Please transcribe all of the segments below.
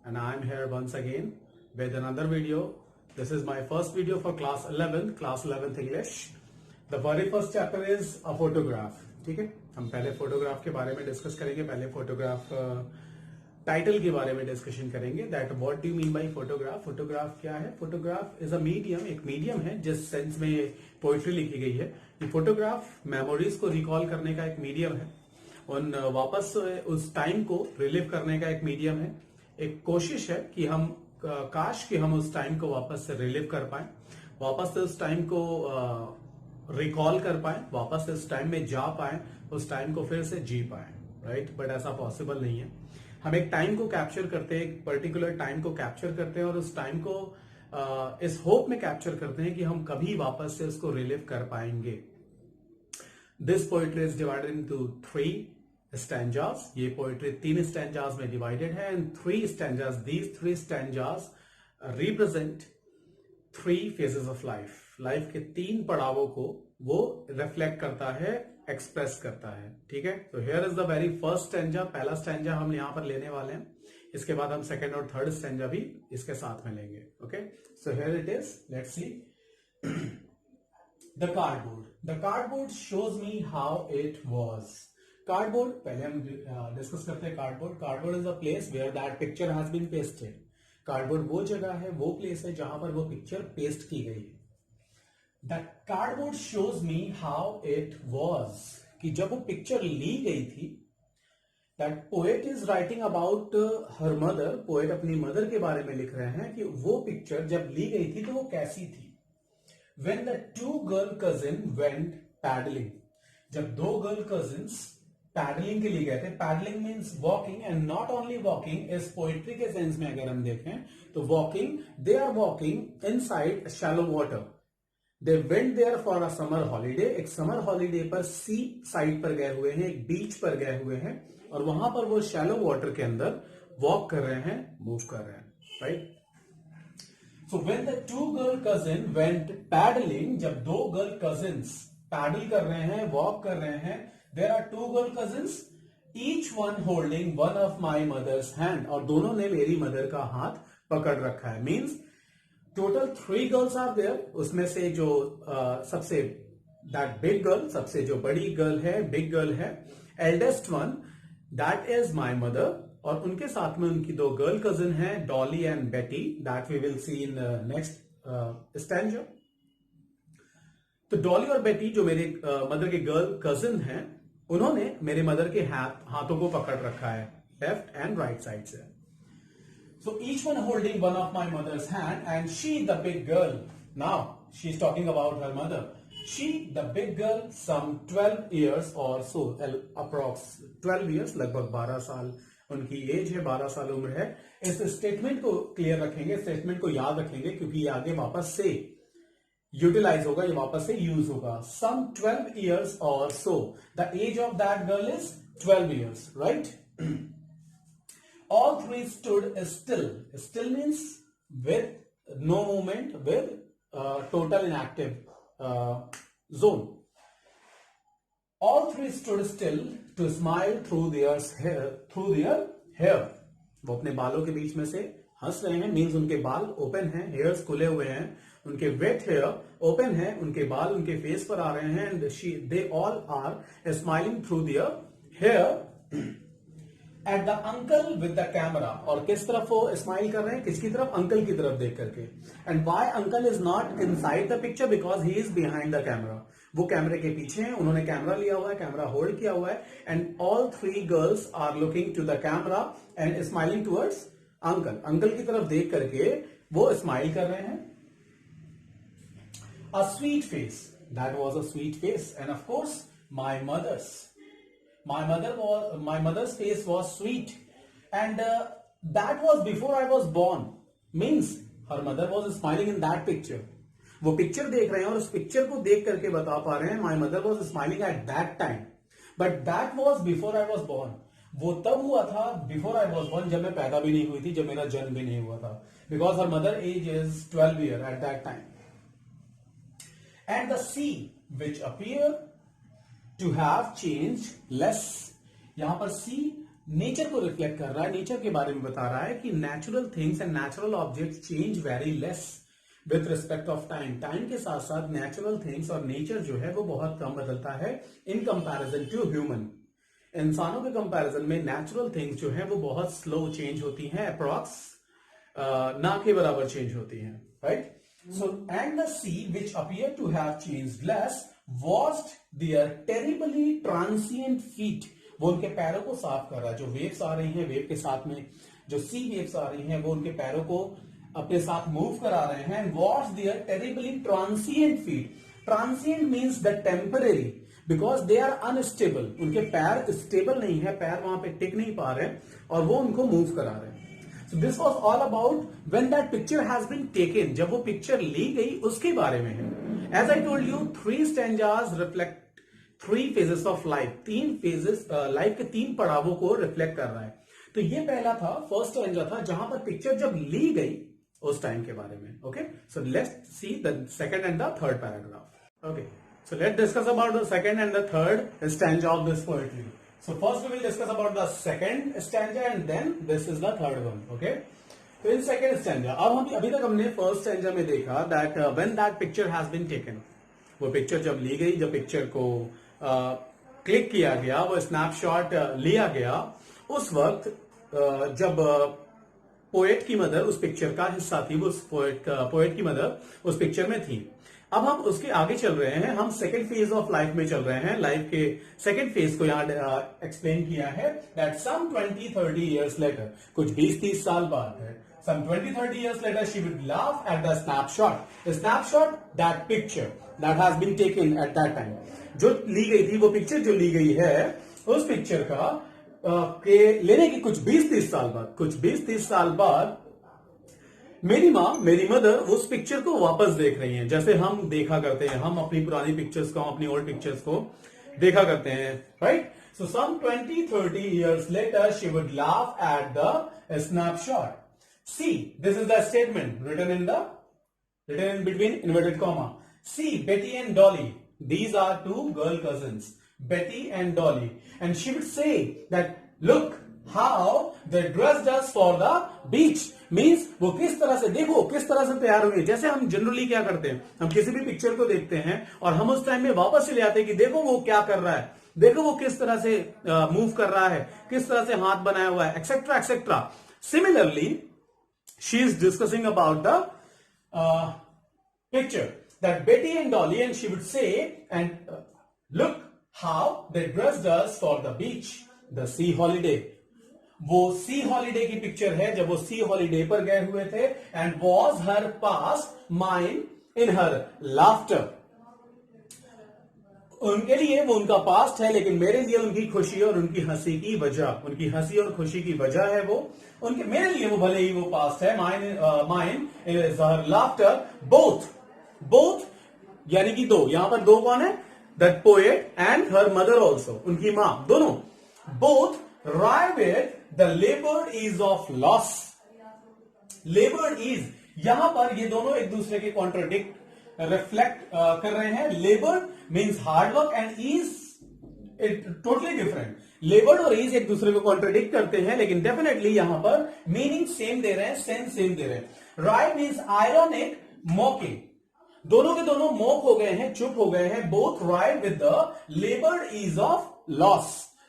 and I am here once again with another video. This is my first video for class 11th English. The very first chapter is a photograph. ठीक है, हम पहले photograph के बारे में discuss करेंगे. पहले फोटोग्राफ टाइटल के बारे में डिस्कशन करेंगे. That what do you mean by photograph. Photograph क्या है? फोटोग्राफ इज अ मीडियम, एक मीडियम है जिस सेंस में पोइट्री लिखी गई है. ये फोटोग्राफ मेमोरीज को रिकॉल करने का एक मीडियम है, उन वापस उस टाइम को रिलीव करने का एक मीडियम है. एक कोशिश है कि हम काश कि हम उस टाइम को वापस से रिलीव कर पाए, वापस से उस टाइम को रिकॉल कर पाए, वापस से उस टाइम में जा पाए, उस टाइम को फिर से जी पाए. राइट, बट ऐसा पॉसिबल नहीं है. हम एक टाइम को कैप्चर करते हैं, एक पर्टिकुलर टाइम को कैप्चर करते हैं और उस टाइम को इस होप में कैप्चर करते हैं कि हम कभी वापस से उसको रिलीव कर पाएंगे. This poetry is divided into 3 stanzas. ये पोएट्री 3 स्टैंजास में डिवाइडेड है and 3 stanzas, these 3 stanzas represent 3 phases of life. Life के 3 पड़ावों को वो रिफ्लेक्ट करता है, एक्सप्रेस करता है. ठीक है, तो here is the very first stanza. पहला स्टैंजा हम यहां पर लेने वाले हैं. इसके बाद हम सेकंड और थर्ड स्टैंजा भी इसके साथ में लेंगे. Okay, so here it is. Let's see. The cardboard. The cardboard shows me how it was. Cardboard पहले हम डिस्कस करते हैं. Cardboard. Cardboard is a place where that picture has been pasted. Cardboard वो जगह है, वो प्लेस है जहां पर वो पिक्चर पेस्ट की गई है. The cardboard shows me how it was, कि जब वो पिक्चर ली गई थी. That poet is writing about her mother. Poet अपनी मदर के बारे में लिख रहे हैं कि वो पिक्चर जब ली गई थी तो वो कैसी थी. When the 2 girl cousin went paddling, जब 2 गर्ल कजिन्स पैडलिंग के लिए गए थे. Paddling means walking and not only walking. इस पोइट्री के सेंस में अगर हम देखें तो walking, they are walking inside shallow water. They went there for a summer holiday. एक समर हॉलीडे पर सी साइड पर गए हुए हैं, एक बीच पर गए हुए हैं और वहां पर वो शैलो वाटर के अंदर वॉक कर रहे हैं, मूव कर रहे हैं. Right. So when the 2 girl cousin went paddling, जब 2 गर्ल कजिन्स पैडल कर रहे हैं, वॉक कर रहे हैं, there are 2 girl cousins, each one holding one of my mother's hand, और दोनों ने मेरी मदर का हाथ पकड़ रखा है. Means total 3 girls are there. उसमें से जो सबसे दैट बिग गर्ल, सबसे जो बड़ी गर्ल है, बिग गर्ल है, eldest one, that is my mother. और उनके साथ में उनकी 2 गर्ल कजिन हैं, Dolly and Betty. That we will see in next stanza. तो डॉली और बेटी जो मेरे मदर के गर्ल कजिन हैं, उन्होंने मेरे मदर के हाथों को पकड़ रखा है, लेफ्ट एंड राइट साइड से. So each one holding one of my mother's hand and she the big girl. Now she is talking about her mother. She, the big girl, some 12 years or so, approx 12 years, लगभग 12 साल उनकी as है, 12 साल उम्र है. इस statement को clear रखेंगे, स्टेटमेंट को याद रखेंगे क्योंकि ये आगे वापस से यूटिलाइज होगा, ये वापस से यूज होगा. Some 12 years or so, the age of that girl is 12 years, right? All 3 stood still. Still means with no movement, with total inactive zone. All 3 stood still to smile through their hair. वो अपने बालों के बीच में से हंस रहे हैं. Means उनके बाल ओपन हैं, हेयर्स खुले हुए हैं, उनके वेट हेयर ओपन है, उनके बाल उनके फेस पर आ रहे हैं. And they all are smiling through their hair at the uncle with the camera. और किस तरफ वो स्माइल कर रहे हैं? किसकी तरफ? अंकल की तरफ देख करके. And why uncle is not inside the picture? Because he is behind the camera. वो कैमरे के पीछे हैं, उन्होंने कैमरा लिया हुआ है, कैमरा होल्ड किया हुआ है. And all 3 girls are looking to the camera and smiling towards uncle. Uncle की तरफ देख करके वो स्माइल कर रहे हैं. A sweet face. That was a sweet face. And of course my mother's. My mother's face was sweet, and that was before I was born. Means her mother was smiling in that picture. वो picture देख रहे हैं और उस picture को देख करके बता पा रहे हैं my mother was smiling at that time, but that was before I was born. वो तब हुआ था before I was born, जब मैं पैदा भी नहीं हुई थी, जब मेरा जन्म भी नहीं हुआ था. Because her mother age is 12 year at that time. And the sea which appear to have changed less. यहां पर सी नेचर को रिफ्लेक्ट कर रहा है, नेचर के बारे में बता रहा है कि natural things and natural objects change very less with respect of time. Time के साथ साथ नेचुरल थिंग्स और नेचर जो है वो बहुत कम बदलता है इन कंपैरिजन टू ह्यूमन। इंसानों के कंपैरिजन में नेचुरल थिंग्स जो है वो बहुत स्लो चेंज होती हैं, अप्रॉक्स ना के बराबर चेंज होती हैं, right. So and the sea which appear to have changed less washed their terribly transient feet. वो उनके पैरों को साफ कर रहा है। जो वेव्स आ रही हैं, वेव के साथ में जो सी वेव्स आ रही हैं, वो उनके पैरों को अपने साथ मूव करा रहे हैं। Wash their terribly transient feet. Transient means the temporary, because they are unstable. उनके पैर स्टेबल नहीं है, पैर वहां पे टिक नहीं पा रहे और वो उनको मूव करा रहे हैं। So this was all about when that picture has been taken. जब वो पिक्चर ली गई उसके बारे में है। As I told you, 3 stanzas reflect 3 phases of life. 3 phases life के 3 पड़ावों को रिफ्लेक्ट कर रहा है। तो ये पहला था, फर्स्ट स्टैंजा था, जहां पर पिक्चर जब ली गई उस टाइम के बारे में। Okay, so let's see the second and the third paragraph. Okay, so let's discuss about the second and the third stanza of this poetry. So first we will discuss about the second stanza and then this is the third one. Okay, so in second stanza, अब हम अभी तक हमने first stanza में देखा that when that picture has been taken, वो picture जब ली गई, जब पिक्चर को क्लिक किया गया, वो स्नैपशॉट लिया गया, उस वक्त जब पोएट की मदर उस पिक्चर का हिस्सा थी, वो पोएट की मदर उस पिक्चर में थी। अब हम उसके आगे चल रहे हैं, हम सेकेंड फेज ऑफ लाइफ में चल रहे हैं। लाइफ के सेकेंड फेज को यहां एक्सप्लेन किया है दैट सम 20-30 years later, कुछ 20-30 साल बाद है, some 20-30 years later she would laugh at the snapshot, that picture that has been taken at that time. जो ली गई थी, वो पिक्चर जो ली गई है, उस पिक्चर का के लेने की कुछ 20-30 साल बाद मेरी माँ, मेरी मदर उस पिक्चर को वापस देख रही हैं, जैसे हम देखा करते हैं। हम अपनी पुरानी पिक्चर्स को, अपनी ओल्ड पिक्चर्स को देखा करते हैं, right. So some 20-30 years later she would laugh at the snapshot. See, this is the statement written in between inverted comma. See, Betty and Dolly, these are 2 girl cousins, Betty and Dolly, and she would say that look how they dressed us for the beach. Means वो किस तरह से, देखो किस तरह से तैयार हुए। जैसे हम जनरली क्या करते हैं, हम किसी भी पिक्चर को देखते हैं और हम उस टाइम में वापस चले आते हैं कि देखो वो क्या कर रहा है, देखो वो किस तरह से मूव कर रहा है, किस तरह से हाथ बनाया हुआ है, etcetera etcetera. Similarly she is discussing about the picture that Betty and Dolly, and she would say and look how they dressed us for the beach, the sea holiday. वो सी हॉलीडे की picture है, जब वो sea holiday पर गए हुए थे। And was her past mind in her laughter. उनके लिए वो उनका पास्ट है, लेकिन मेरे लिए उनकी खुशी और उनकी हंसी की वजह, उनकी हंसी और खुशी की वजह है वो उनके, मेरे लिए वो भले ही वो पास्ट है। Mind is her laughter. Both यानी कि 2, यहां पर 2 कौन है, that poet and her mother also, उनकी मां, दोनों। Both arrive at the labored ease of loss. Labored ease, यहां पर ये दोनों एक दूसरे के कॉन्ट्रोडिक्ट रिफ्लेक्ट कर रहे हैं। Laboured means hard work and ease it totally different. Laboured और ईज एक दूसरे को कॉन्ट्रोडिक्ट करते हैं, लेकिन डेफिनेटली यहां पर मीनिंग सेम दे रहे हैं, सेंस सेम दे रहे हैं। राइट मीन्स आयरॉनिक, मॉकिंग, दोनों के दोनों मॉक हो गए हैं, चुप हो गए हैं। Both wry with the laboured ease of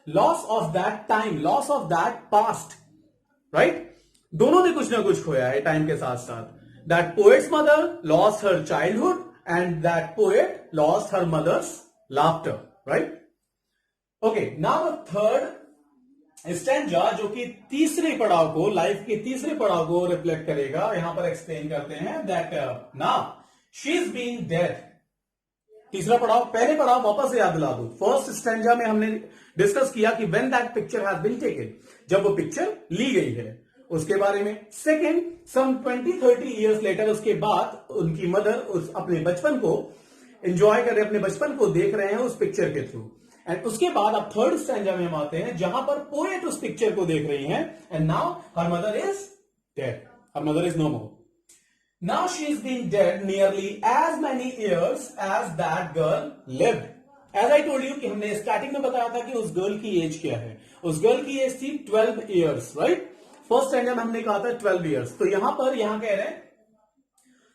loss of that time, loss of that past, right. दोनों ने कुछ ना कुछ खोया है टाइम के साथ साथ। That poet's mother lost her childhood and that poet lost her mother's laughter, right. Okay, now third stanza, जो कि तीसरे पड़ाव को, लाइफ के तीसरे पड़ाव को रिफ्लेक्ट करेगा, यहां पर एक्सप्लेन करते हैं that now she is being dead. तीसरा पड़ाव, पहले पड़ाव वापस से याद दिला दो। फर्स्ट स्टैंजा में हमने डिस्कस किया कि when that picture has been taken, जब वो पिक्चर ली गई है, उसके बारे में। सेकंड, सम 20-30 years later, उसके बाद उनकी मदर उस अपने बचपन को एंजॉय कर रहे, अपने बचपन को देख रहे हैं उस पिक्चर के थ्रू। एंड उसके बाद अब थर्ड स्टैंजा में हम आते हैं, जहां पर पोएट उस पिक्चर को देख रही हैं। And now her mother is dead, her mother is no more. Now she is being dead nearly as many years as that girl lived. As I told you कि हमने स्टार्टिंग में बताया था कि उस गर्ल की एज क्या है। उस गर्ल की एज थी 12 ईयर्स, राइट। फर्स्ट स्टैंडर्ड में हमने कहा था 12 ईयर्स, तो यहां पर यहां कह रहे हैं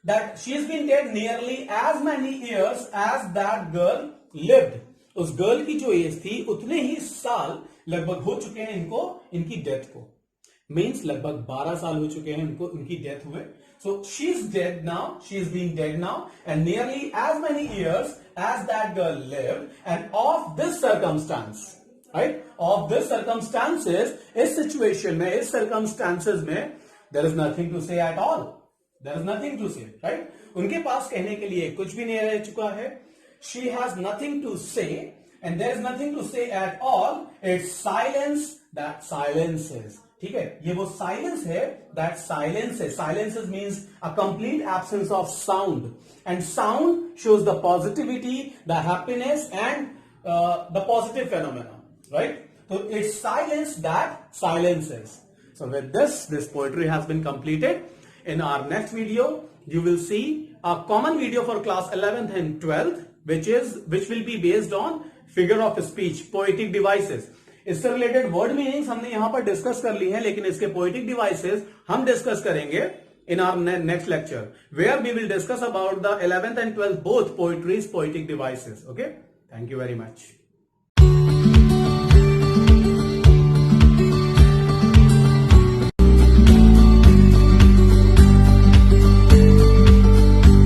that she's been dead nearly as many years as that girl lived. उस गर्ल की जो एज थी उतने ही साल लगभग हो चुके हैं इनको, इनकी डेथ को, मीन्स लगभग 12 साल हो चुके हैं इनको, इनकी डेथ हुए. So she's dead now, she's been dead now, and nearly as many years as that girl lived, and of this circumstance, right, of this circumstances, इस situation में, इस circumstances में, there is nothing to say at all. There is nothing to say, right? उनके पास कहने के लिए कुछ भी नहीं रह चुका है. She has nothing to say, and there is nothing to say at all. It's silence that silences. ठीक है, ये वो silence है that silences. Silences means a complete absence of sound, and sound shows the positivity, the happiness, and the positive phenomena, right? So it's silence that silences. So with this poetry has been completed. In our next video, you will see a common video for class 11th and 12th, which will be based on figure of speech, poetic devices. इससे related word meanings हमने यहां पर discuss कर ली है, लेकिन इसके poetic devices हम discuss करेंगे in our next lecture, where we will discuss about the 11th and 12th both poetry's poetic devices. Okay, thank you very much.